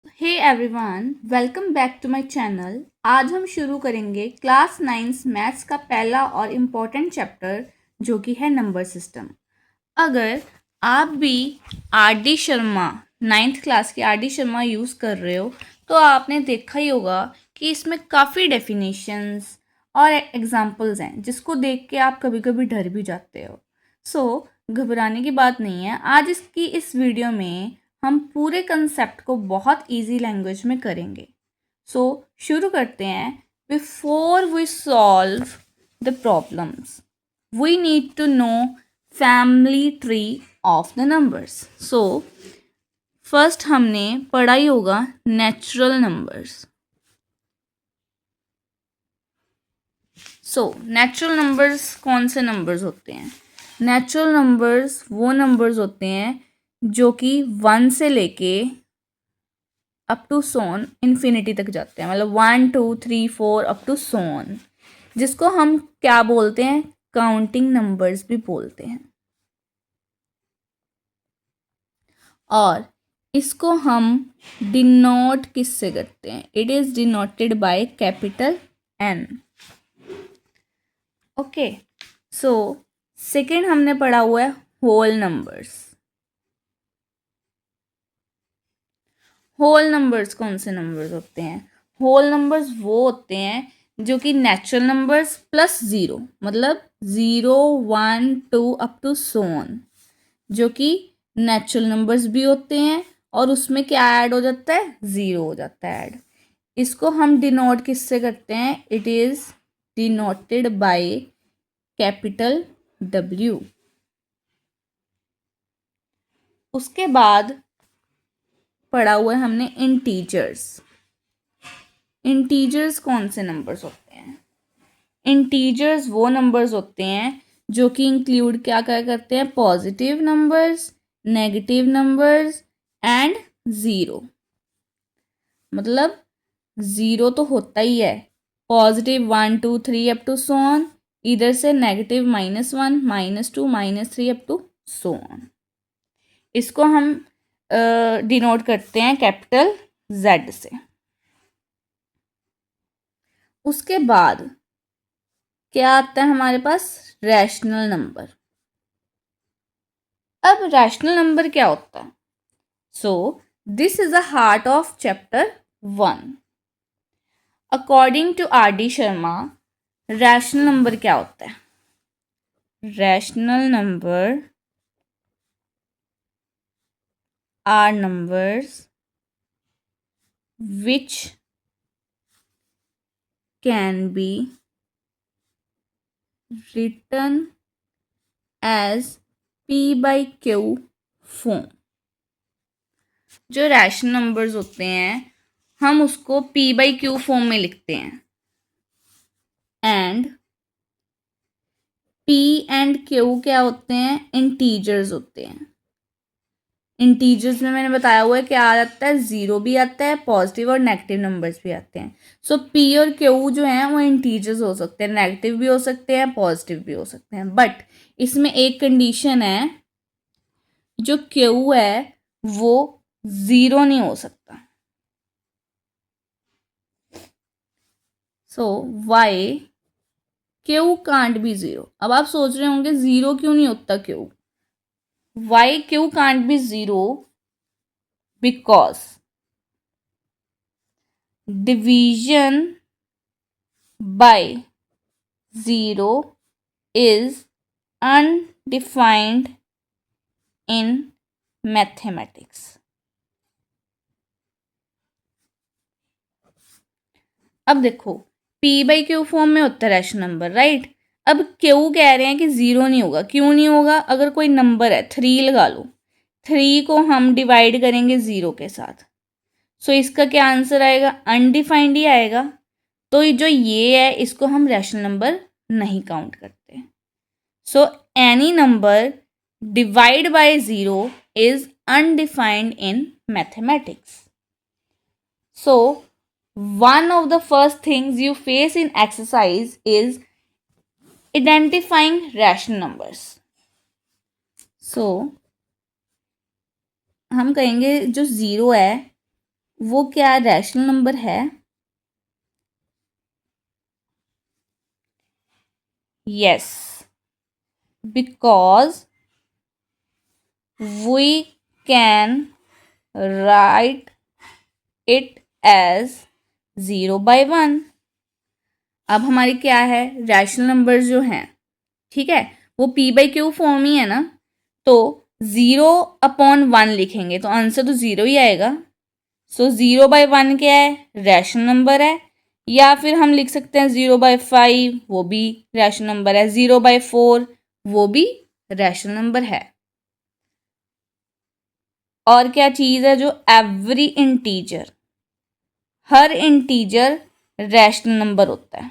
Hey everyone, welcome back to my channel. आज हम शुरू करेंगे क्लास 9 मैथ्स का पहला और इम्पोर्टेंट चैप्टर जो कि है नंबर सिस्टम। अगर आप भी are D Sharma 9th class की आर डी शर्मा यूज़ कर रहे हो तो आपने देखा ही होगा कि इसमें काफ़ी डेफिनेशंस और एग्जांपल्स हैं जिसको देख के आप कभी कभी डर भी जाते हो। सो घबराने की बात नहीं है। आज इस वीडियो में हम पूरे कंसेप्ट को बहुत इजी लैंग्वेज में करेंगे। सो शुरू करते हैं। Before we solve the problems we need to know family tree of the numbers. So first हमने पढ़ा ही होगा नेचुरल नंबर्स। नेचुरल नंबर्स कौन से नंबर्स होते हैं? नेचुरल नंबर्स वो नंबर्स होते हैं जो कि 1 से लेके अप टू सोन इन्फिनिटी तक जाते हैं, मतलब 1 2 3 4 अप टू सोन, जिसको हम क्या बोलते हैं? काउंटिंग नंबर्स भी बोलते हैं। और इसको हम डिनोट किससे करते हैं? It is denoted by capital N. Okay, so second हमने पढ़ा हुआ है होल नंबर्स। होल नंबर्स कौन से नंबर्स होते हैं? होल नंबर्स वो होते हैं जो कि नेचुरल नंबर्स प्लस ज़ीरो, मतलब 0 1 2 अप टू सोन, जो कि नेचुरल नंबर्स भी होते हैं और उसमें क्या ऐड हो जाता है? ज़ीरो हो जाता है ऐड। इसको हम डिनोट किससे करते हैं? It is denoted by capital W। उसके बाद पढ़ा हुआ है हमने इंटीजर्स। इंटीजर्स कौन से नंबर्स होते हैं? इंटीजर्स वो नंबर्स होते हैं जो कि इंक्लूड क्या क्या करते हैं? Positive numbers, negative numbers and zero. मतलब ज़ीरो तो होता ही है, positive 1 2 3 up to so on, इधर से negative -1 -2 -3 up to so on. इसको हम डिनोट करते हैं कैपिटल Z से। उसके बाद क्या आता है हमारे पास? Rational number. अब रैशनल नंबर क्या होता है? So this is the heart of chapter 1। According to R D Sharma, rational number क्या होता है? Rational number are numbers which can be written as P by Q form। जो रैशनल नंबर्स होते हैं हम उसको P by Q फॉर्म में लिखते हैं। एंड P एंड Q क्या होते हैं? इंटीजर्स होते हैं। इंटीजर्स में मैंने बताया हुआ है क्या आ जाता है? ज़ीरो भी आता है, पॉजिटिव और नेगेटिव नंबर्स भी आते हैं। सो P और Q जो हैं वो इंटीजर्स हो सकते हैं, नेगेटिव भी हो सकते हैं, पॉजिटिव भी हो सकते हैं। बट इसमें एक कंडीशन है, जो Q है वो ज़ीरो नहीं हो सकता। So why Q can't be zero. अब आप सोच रहे होंगे ज़ीरो क्यों नहीं होता Q? Why Q can't be zero? Because division by 0 is undefined in mathematics। अब देखो P बाई Q फॉर्म में होता है रैशनल नंबर, राइट? अब Q कह रहे हैं कि ज़ीरो नहीं होगा। क्यों नहीं होगा? अगर कोई नंबर है, 3 लगा लो, 3 को हम डिवाइड करेंगे ज़ीरो के साथ, सो इसका क्या आंसर आएगा? अनडिफाइंड ही आएगा। तो जो ये है इसको हम रैशनल नंबर नहीं काउंट करते। So any number divide by 0 is undefined in mathematics। So one of the first things you face in exercise is identifying rational numbers। So हम कहेंगे जो ज़ीरो है वो क्या रैशनल नंबर है? Yes, because we can write it as 0/1। अब हमारी क्या है, रैशनल नंबर्स जो हैं, ठीक है, वो p/q फॉर्म ही है ना, तो 0/1 लिखेंगे तो आंसर तो 0 ही आएगा। सो 0/1 क्या है, रैशनल नंबर है। या फिर हम लिख सकते हैं 0/5, वो भी रैशनल नंबर है। 0/4 वो भी रैशनल नंबर है। और क्या चीज़ है जो एवरी इंटीजर, हर इंटीजर रैशनल नंबर होता है।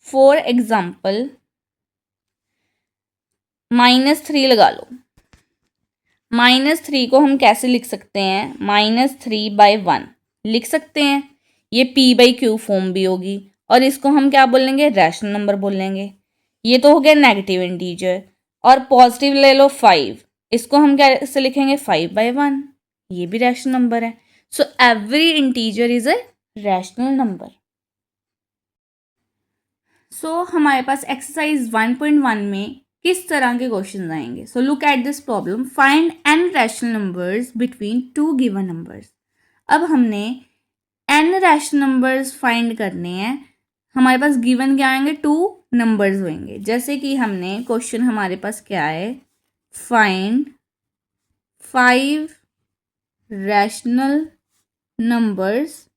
फॉर एग्जाम्पल -3 लगा लो। -3 को हम कैसे लिख सकते हैं, -3/1 लिख सकते हैं। ये p/q फॉर्म भी होगी और इसको हम क्या बोलेंगे, रैशनल नंबर बोलेंगे। ये तो हो गया नेगेटिव इंटीजर। और पॉजिटिव ले लो 5, इसको हम कैसे लिखेंगे, 5/1, ये भी रैशनल नंबर है। So every integer is a rational number. So हमारे पास एक्सरसाइज 1.1 में किस तरह के क्वेश्चन आएंगे। So look at this problem, find n rational numbers between two given numbers. अब हमने n रैशनल नंबर्स फाइंड करने हैं। हमारे पास गिवन क्या आएंगे, 2 नंबर्स होंगे। जैसे कि हमने क्वेश्चन हमारे पास क्या है, find 5 rational numbers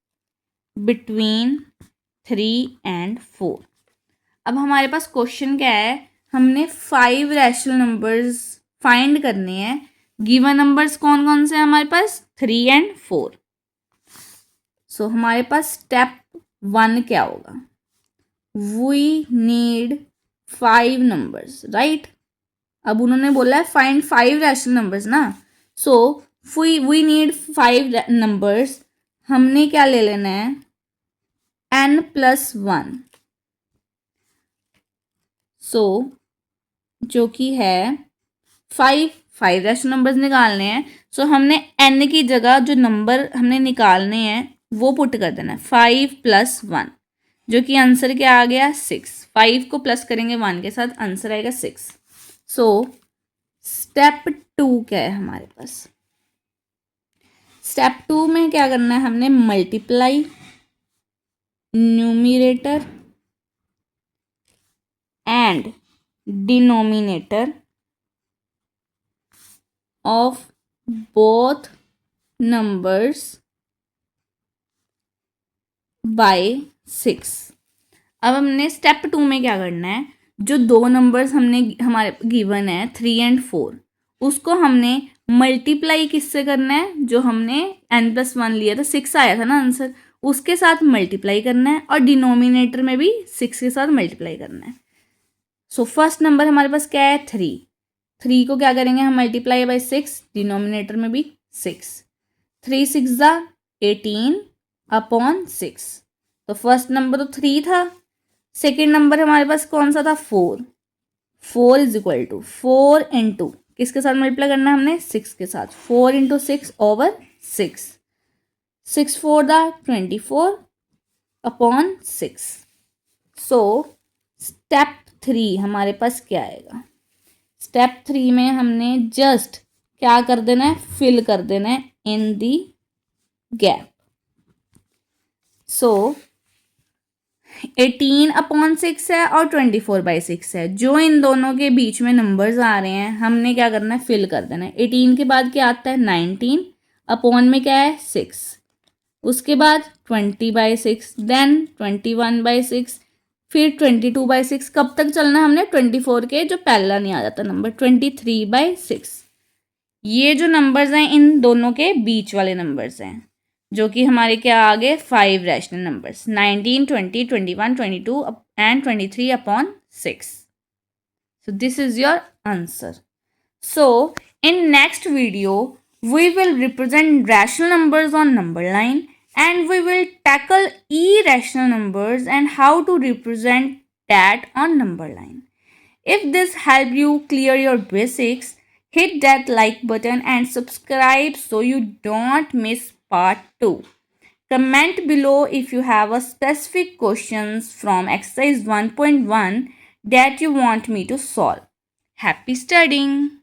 between 3 and 4। अब हमारे पास क्वेश्चन क्या है, हमने 5 रैशनल नंबर्स फाइंड करने हैं। गिवन नंबर्स कौन कौन से हैं हमारे पास, 3 and 4। सो हमारे पास स्टेप 1 क्या होगा, वी नीड 5 नंबर्स, राइट। अब उन्होंने बोला है फाइंड 5 रैशनल नंबर्स ना, सो वी नीड 5 नंबर्स। हमने क्या ले लेना है, n+1। सो जो कि है 5 रैशनल नंबर्स निकालने हैं। सो हमने n की जगह जो नंबर हमने निकालने हैं वो पुट कर देना है, 5+1, जो कि आंसर क्या आ गया, 6। 5 को प्लस करेंगे 1 के साथ, आंसर आएगा 6। सो स्टेप 2 क्या है हमारे पास, स्टेप 2 में क्या करना है, हमने multiply numerator and denominator of both numbers by 6। अब हमने स्टेप 2 में क्या करना है, जो 2 नंबर्स हमने हमारे गिवन है 3 and 4, उसको हमने मल्टीप्लाई किससे करना है, जो हमने n+1 लिया था, 6 आया था ना आंसर, उसके साथ मल्टीप्लाई करना है और डिनोमिनेटर में भी 6 के साथ मल्टीप्लाई करना है। सो फर्स्ट नंबर हमारे पास क्या है, 3 को क्या करेंगे हम, मल्टीप्लाई बाय 6, डिनोमिनेटर में भी 6। 3 6 18/6। तो फर्स्ट नंबर तो 3 था। सेकेंड नंबर हमारे पास कौन सा था, 4। 4 = 4 इंटू किसके साथ मल्टीप्लाई करना है हमने, 6 के साथ, 4 × 6/6। 6 4 24/6। सो स्टेप 3 हमारे पास क्या आएगा, स्टेप 3 में हमने जस्ट क्या कर देना है, फिल कर देना है इन दी गैप। सो 18/6 है और 24/6 है, जो इन दोनों के बीच में नंबर्स आ रहे हैं हमने क्या करना है, फिल कर देना है। 18 के बाद क्या आता है, 19, अपॉन में क्या है, 6, उसके बाद 20/6, देन 21/6, फिर 22/6। कब तक चलना है हमने, 24 के जो पहला नहीं आ जाता नंबर, 23/6। ये जो नंबर्स हैं इन दोनों के बीच वाले नंबर्स हैं, जो कि हमारे क्या आ गए, 5 rational numbers, 19 20 21 22 and 23/6। So this is your answer. So in next video we will represent rational numbers on number line, and we will tackle irrational numbers and how to represent that on number line. If this helped you clear your basics, Hit that like button and subscribe so you don't miss part 2. Comment below if you have a specific questions from exercise 1.1 that you want me to solve. Happy studying!